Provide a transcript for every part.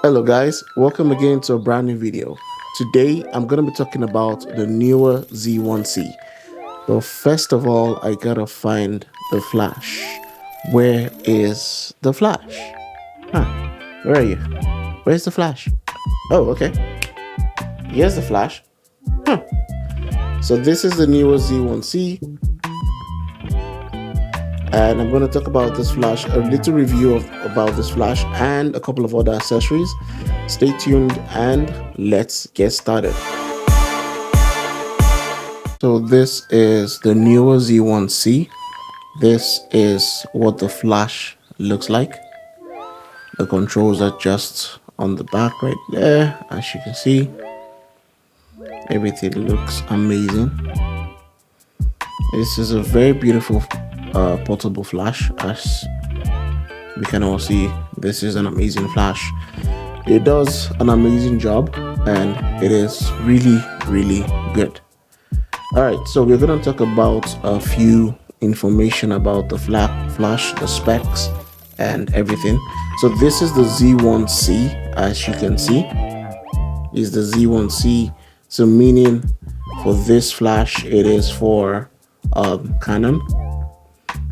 Hello guys, welcome again to a brand new video. Today I'm going to be talking about the Neewer Z1c. But first of all, I gotta find the flash. Where is the flash? Huh, where are you? Where's the flash? Oh, okay. Here's the flash. Huh. So this is the Neewer Z1c, and I'm going to talk about this flash, a little review about this flash and a couple of other accessories. Stay tuned and let's get started. So this is the Neewer Z1c. This is what the flash looks like. The controls are just on the back right there. As you can see, everything looks amazing. This is a very beautiful portable flash. As we can all see, this is an amazing flash. It does an amazing job and it is really good. All right, so we're going to talk about a few information about the flash, the specs and everything. So this is the Z1c, as you can see, is the Z1c. So meaning for this flash, it is for Canon.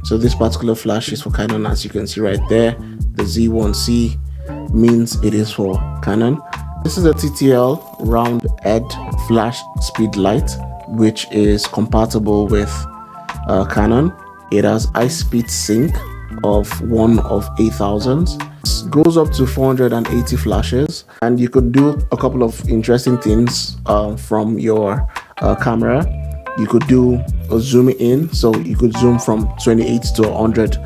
So this particular flash is for Canon, as you can see right there. The Z1c means it is for Canon. This is a TTL round head flash speed light, which is compatible with Canon. It has high speed sync of 1 of 8,000. It goes up to 480 flashes, and you could do a couple of interesting things from your camera. You could do a zoom in, so you could zoom from 28 to 100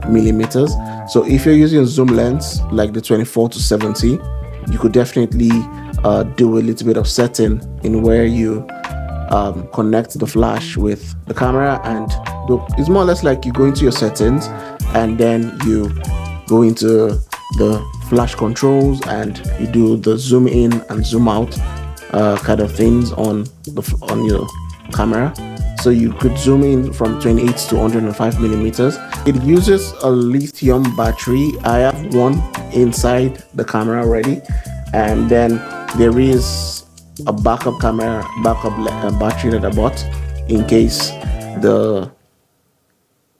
millimeters. So if you're using a zoom lens like the 24 to 70, you could definitely do a little bit of setting in where you connect the flash with the camera, and it's more or less like you go into your settings and then you go into the flash controls and you do the zoom in and zoom out kind of things on your camera. So you could zoom in from 28 to 105 millimeters. It uses a lithium battery. I have one inside the camera already, and then there is a backup battery that I bought in case the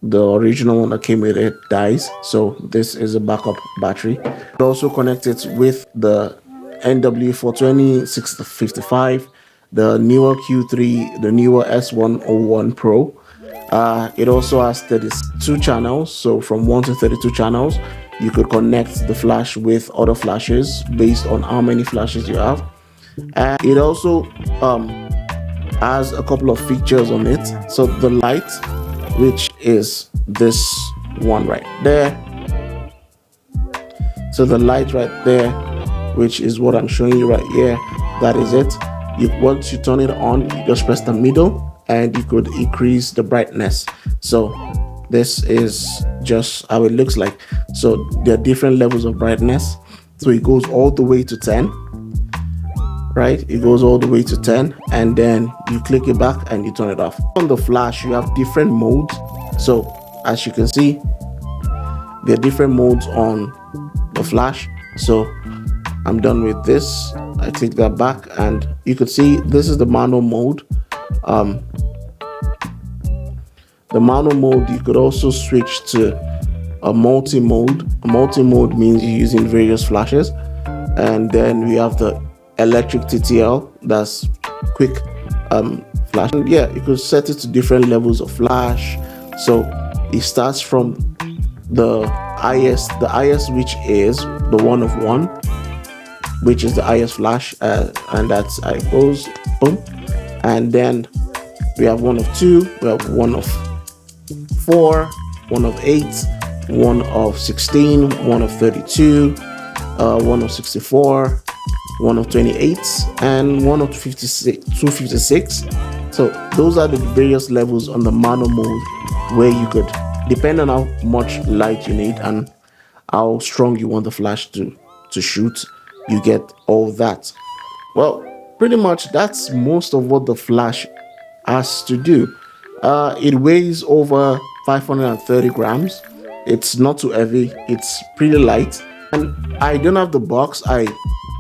original one that came with it dies. So this is a backup battery. It also connected with the NW420 655, the Neewer Q3, the Neewer S101 Pro. It also has 32 channels, so from 1 to 32 channels. You could connect the flash with other flashes based on how many flashes you have. And it also has a couple of features on it. So the light, which is this one right there. So the light right there, which is what I'm showing you right here, that is it. Once you turn it on, you just press the middle and you could increase the brightness. So this is just how it looks like. So there are different levels of brightness. So it goes all the way to 10, right? It goes all the way to 10, and then you click it back and you turn it off. On the flash, you have different modes. So as you can see, there are different modes on the flash. So I'm done with this. I take that back and you could see this is the manual mode. The manual mode, you could also switch to a multi-mode. A multi-mode means you're using various flashes. And then we have the electric TTL, that's quick flash. And yeah, you could set it to different levels of flash. So it starts from the highest, which is the 1 of 1, which is the highest flash, and that's I goes boom. And then we have 1 of 2, we have 1 of 4, 1 of 8, 1 of 16, 1 of 32, 1 of 64, 1 of 28, and 1 of 256. So those are the various levels on the manual mode, where you could, depend on how much light you need and how strong you want the flash to shoot, you get all that. Well, pretty much that's most of what the flash has to do. It weighs over 530 grams. It's not too heavy, it's pretty light, I don't have the box. I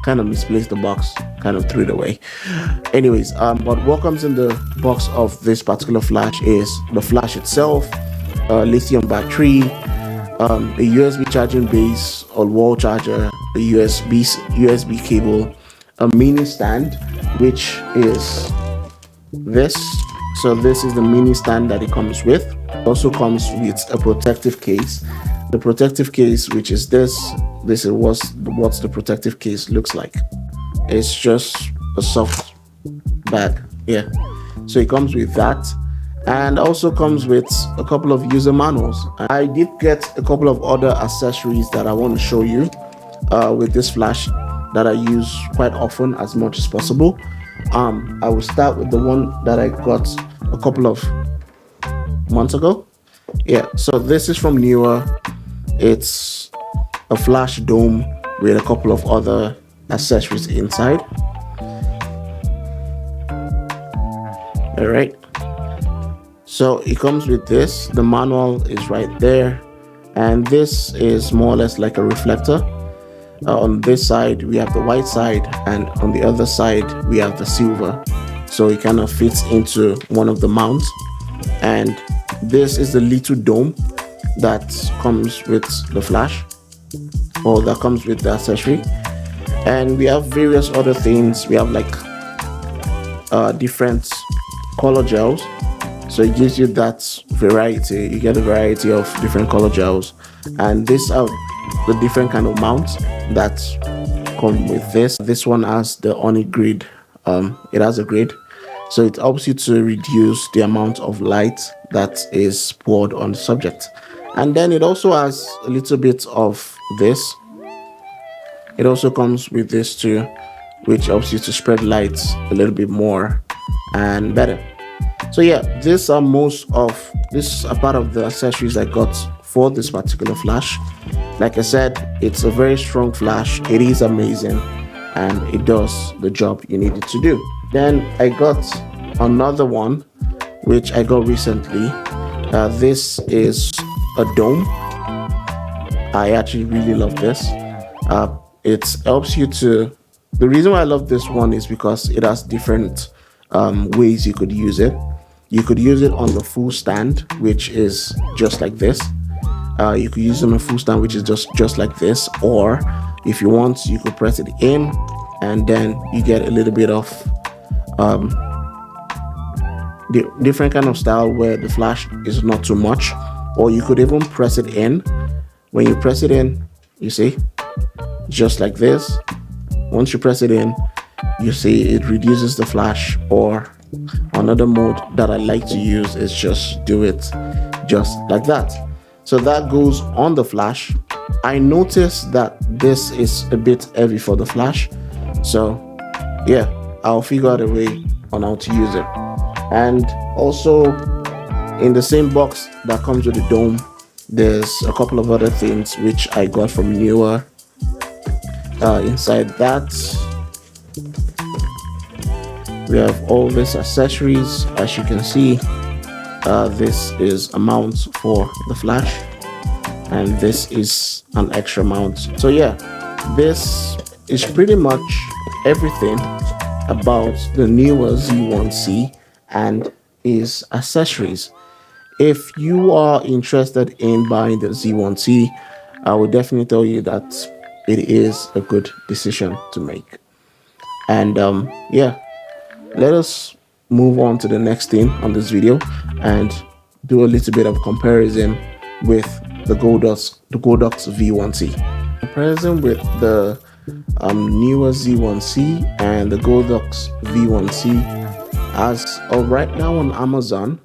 kind of misplaced the box, kind of threw it away. Anyways, but what comes in the box of this particular flash is the flash itself, lithium battery, a USB charging base or wall charger, a USB cable, a mini stand, which is this. So this is the mini stand that it comes with. It also comes with a protective case. The protective case, which is this is what the protective case looks like. It's just a soft bag. Yeah, so it comes with that, and also comes with a couple of user manuals. I did get a couple of other accessories that I want to show you with this flash that I use quite often, as much as possible. I will start with the one that I got a couple of months ago. Yeah, so this is from Neewer. It's a flash dome with a couple of other accessories inside. All right, so it comes with this. The manual is right there, and this is more or less like a reflector. On this side we have the white side, and on the other side we have the silver, so it kind of fits into one of the mounts. And this is the little dome that comes with the flash, or that comes with the accessory. And we have various other things. We have like different color gels, so it gives you that variety. You get a variety of different color gels, and these are the different kind of mounts that come with this. This one has the on it grid. It has a grid, so it helps you to reduce the amount of light that is poured on the subject. And then it also has a little bit of this. It also comes with this too, which helps you to spread light a little bit more and better. So yeah, these are part of the accessories I got for this particular flash. Like I said, it's a very strong flash. It is amazing, and it does the job you need it to do. Then I got another one, which I got recently. This is a dome. I actually really love this. It helps you to. The reason why I love this one is because it has different ways you could use it. You could use it on the full stand, which is just like this. You could use it on a full stand, which is just like this. Or if you want, you could press it in, and then you get a little bit of the different kind of style where the flash is not too much. Or you could even press it in. When you press it in, you see, just like this. Once you press it in, you see it reduces the flash. Or another mode that I like to use is just do it just like that. So that goes on the flash. I noticed that this is a bit heavy for the flash, so yeah, I'll figure out a way on how to use it. And also in the same box that comes with the dome, there's a couple of other things which I got from Neewer. Inside that we have all these accessories. As you can see, this is a mount for the flash, and this is an extra mount. So yeah, this is pretty much everything about the Neewer Z1c and its accessories. If you are interested in buying the Z1c, I would definitely tell you that it is a good decision to make. And yeah, let us move on to the next thing on this video and do a little bit of comparison with the Godox V1c. Comparison with the Neewer Z1c and the Godox V1c. As of right now on Amazon,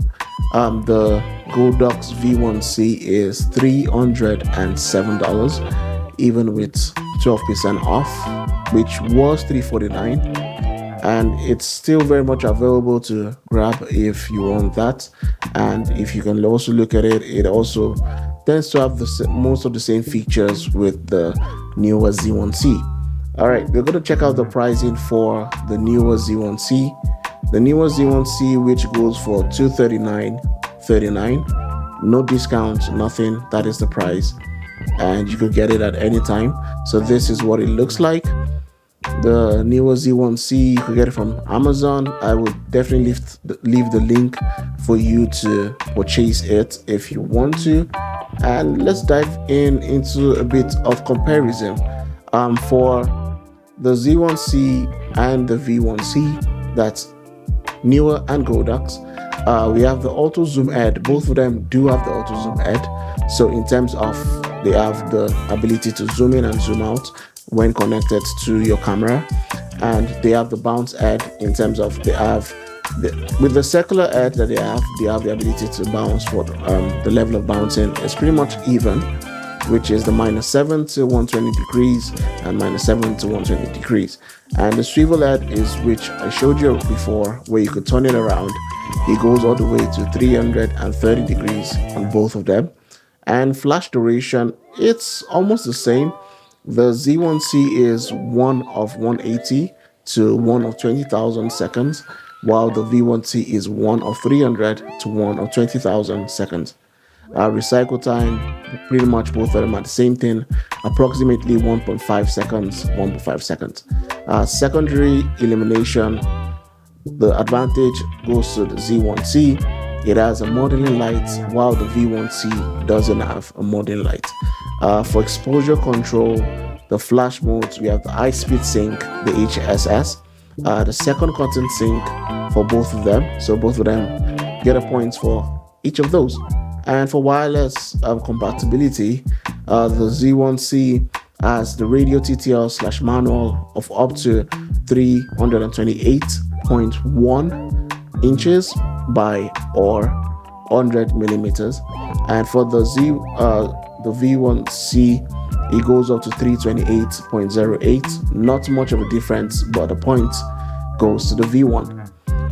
the Godox V1c is $307, even with 12% off, which was $349. And it's still very much available to grab if you want that. And if you can also look at it, it also tends to have most of the same features with the Neewer Z1c. All right, we're going to check out the pricing for the Neewer Z1c. The Neewer Z1c, which goes for $239.39, no discounts, nothing. That is the price. and you could get it at any time. So this is what it looks like. The Neewer Z1c, you could get it from Amazon. I would definitely leave the link for you to purchase it if you want to. And let's dive into a bit of comparison. For the Z1c and the V1c, that's Neewer and Godox, we have the auto zoom head. Both of them do have the auto zoom head. So in terms of, they have the ability to zoom in and zoom out when connected to your camera, and they have the bounce head in terms of, they have with the circular head that they have the ability to bounce for the level of bouncing is pretty much even, which is the -7 to 120 degrees and -7 to 120 degrees. And the swivel head is, which I showed you before, where you could turn it around. It goes all the way to 330 degrees on both of them. And flash duration, it's almost the same. The Z1c is 1 of 180 to 1 of 20,000 seconds, while the V1c is 1 of 300 to 1 of 20,000 seconds. Recycle time, pretty much both of them are the same thing, approximately 1.5 seconds, 1.5 seconds. Secondary illumination, the advantage goes to the Z1c. It has a modeling light, while the V1c doesn't have a modeling light. For exposure control, the flash modes, we have the high speed sync, the HSS, the second content sync for both of them. So both of them get a point for each of those. And for wireless compatibility, the Z1c has the radio TTL/manual of up to 328.1 inches by or 100 millimeters. And for the V1c, it goes up to 328.08. Not much of a difference, but the point goes to the V1.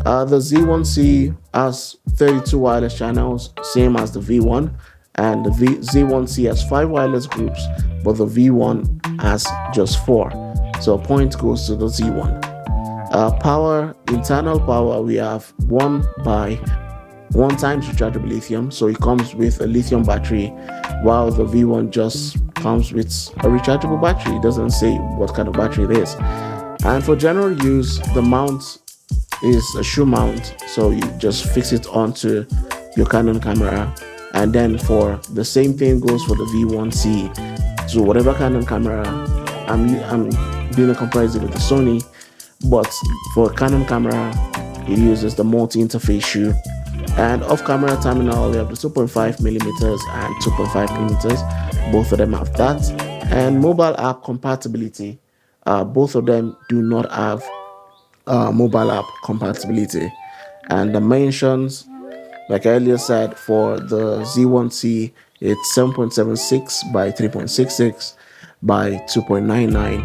The Z1c has 32 wireless channels, same as the V1, and the Z1c has 5 wireless groups, but the V1 has just 4. So a point goes to the Z1. Power, internal power, we have 1 times rechargeable lithium, so it comes with a lithium battery, while the V1 just comes with a rechargeable battery. It doesn't say what kind of battery it is. And for general use, the mount is a shoe mount, so you just fix it onto your Canon camera. And then for the same thing goes for the V1c. So whatever Canon camera, I'm doing a comparison with the Sony, but for Canon camera, it uses the multi-interface shoe. And off-camera terminal, we have the 2.5 millimeters and 2.5 millimeters. Both of them have that. And mobile app compatibility, both of them do not have mobile app compatibility. And the mentions, like I earlier said, for the Z1c, it's 7.76 by 3.66 by 2.99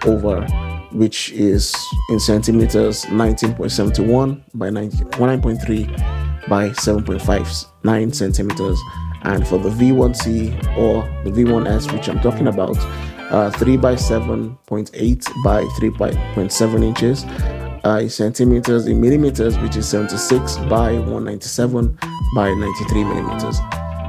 over, which is in centimeters, 19.71 by 9.3 by 7.59 centimeters. And for the V1c or the V1s, which I'm talking about, 3 by 7.8 by 3.7 inches, centimeters in millimeters, which is 76 by 197 by 93 millimeters.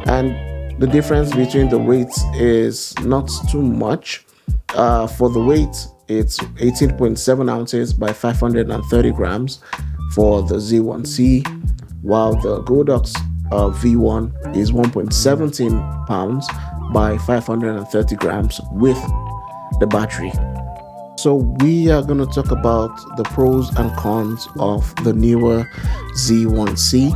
And the difference between the weights is not too much. For the weight, it's 18.7 ounces by 530 grams for the Z1c, while the Godox V1 is 1.17 pounds by 530 grams with the battery. So we are going to talk about the pros and cons of the Neewer Z1c.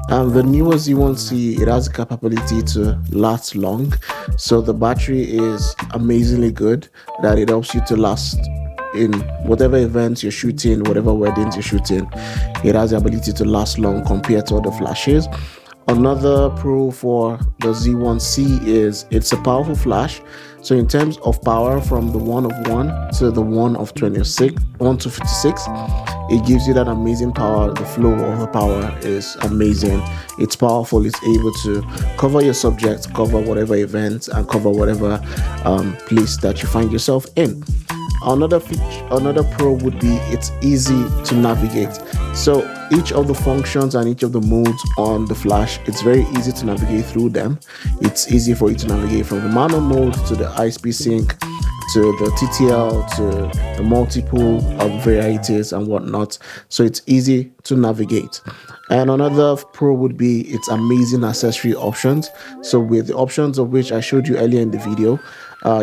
The Neewer Z1c, it has the capability to last long. So the battery is amazingly good, that it helps you to last in whatever events you're shooting, whatever weddings you're shooting. It has the ability to last long compared to other flashes. Another pro for the Z1c is it's a powerful flash. So in terms of power, from the 1 of 1 to the 1 of 26, 1 to 56, it gives you that amazing power. The flow of the power is amazing. It's powerful. It's able to cover your subject, cover whatever event, and cover whatever place that you find yourself in. Another pro would be it's easy to navigate. So each of the functions and each of the modes on the flash, it's very easy to navigate through them. It's easy for you to navigate from the manual mode to the high-speed sync to the TTL to the multiple of varieties and whatnot. So it's easy to navigate. And another pro would be its amazing accessory options. So with the options of which I showed you earlier in the video,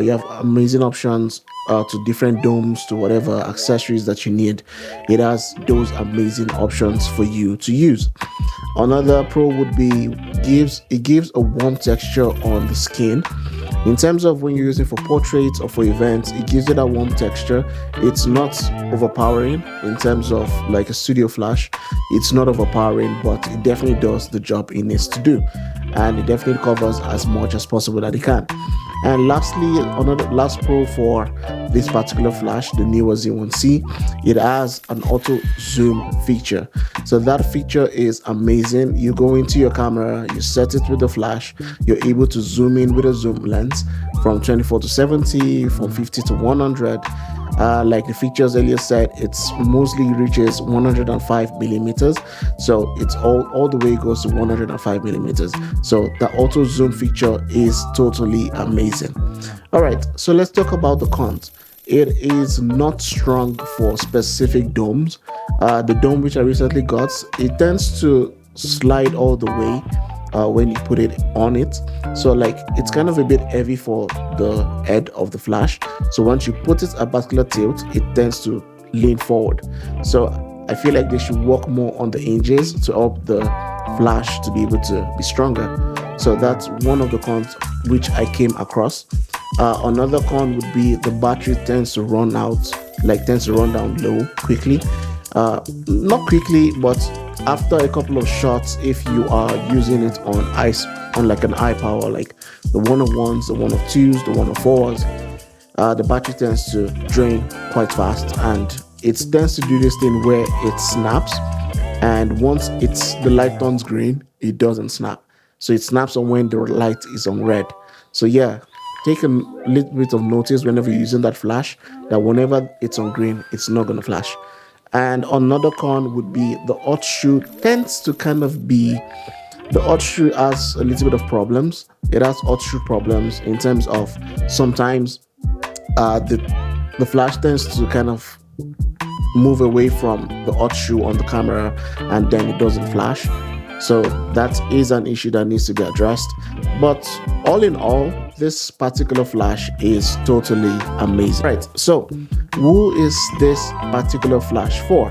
you have amazing options to different domes, to whatever accessories that you need. It has those amazing options for you to use. Another pro would be it gives a warm texture on the skin. In terms of when you're using for portraits or for events, it gives it a warm texture. It's not overpowering in terms of like a studio flash. It's not overpowering, but it definitely does the job it needs to do. And it definitely covers as much as possible that it can. And lastly, another last pro for this particular flash, the Neewer Z1c, it has an auto zoom feature. So that feature is amazing. You go into your camera, you set it with the flash, you're able to zoom in with a zoom lens from 24 to 70, from 50 to 100. Like the features earlier said, it's mostly reaches 105 millimeters, so it's all the way goes to 105 millimeters. So the auto zoom feature is totally amazing. All right, so let's talk about the cons. It is not strong for specific domes. The dome which I recently got, it tends to slide all the way when you put it on it. So like it's kind of a bit heavy for the head of the flash. So once you put it at particular tilt, it tends to lean forward. So I feel like they should work more on the hinges to help the flash to be able to be stronger. So that's one of the cons which I came across. Another con would be the battery tends to run out, like tends to run down low quickly. Not quickly, but after a couple of shots, if you are using it on ice, on like an high power, like the 101s, the 102s, the 104s, the battery tends to drain quite fast, and it tends to do this thing where it snaps, and once the light turns green, it doesn't snap. So it snaps on when the light is on red. So yeah, take a little bit of notice whenever you're using that flash, that whenever it's on green, it's not going to flash. And another con would be the hot shoe tends to kind of be, the hot shoe has a little bit of problems. It has hot shoe problems in terms of sometimes the flash tends to kind of move away from the hot shoe on the camera and then it doesn't flash. So that is an issue that needs to be addressed. But all in all, this particular flash is totally amazing. Right, so who is this particular flash for?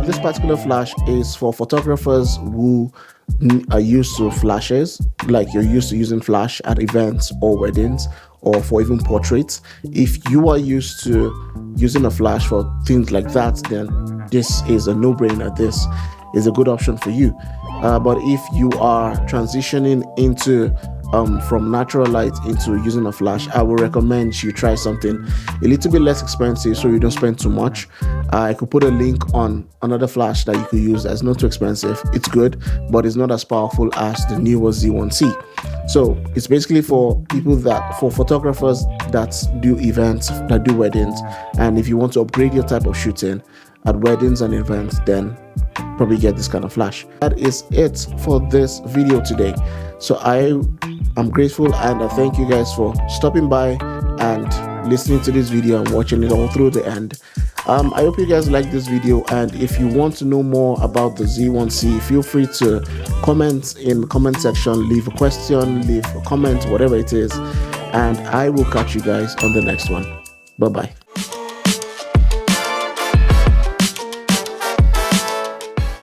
This particular flash is for photographers who are used to flashes, like you're used to using flash at events or weddings, or for even portraits. If you are used to using a flash for things like that, then this is a no-brainer. This is a good option for you. But if you are transitioning into from natural light into using a flash, I would recommend you try something a little bit less expensive so you don't spend too much. I could put a link on another flash that you could use that's not too expensive. It's good, but it's not as powerful as the Neewer Z1c. So it's basically for people for photographers that do events, that do weddings, and if you want to upgrade your type of shooting at weddings and events, then probably get this kind of flash. That is it for this video today. So I'm grateful and I thank you guys for stopping by and listening to this video and watching it all through the end. I hope you guys like this video, and if you want to know more about the Z1c, feel free to comment in the comment section, leave a question, leave a comment, whatever it is, and I will catch you guys on the next one. Bye bye.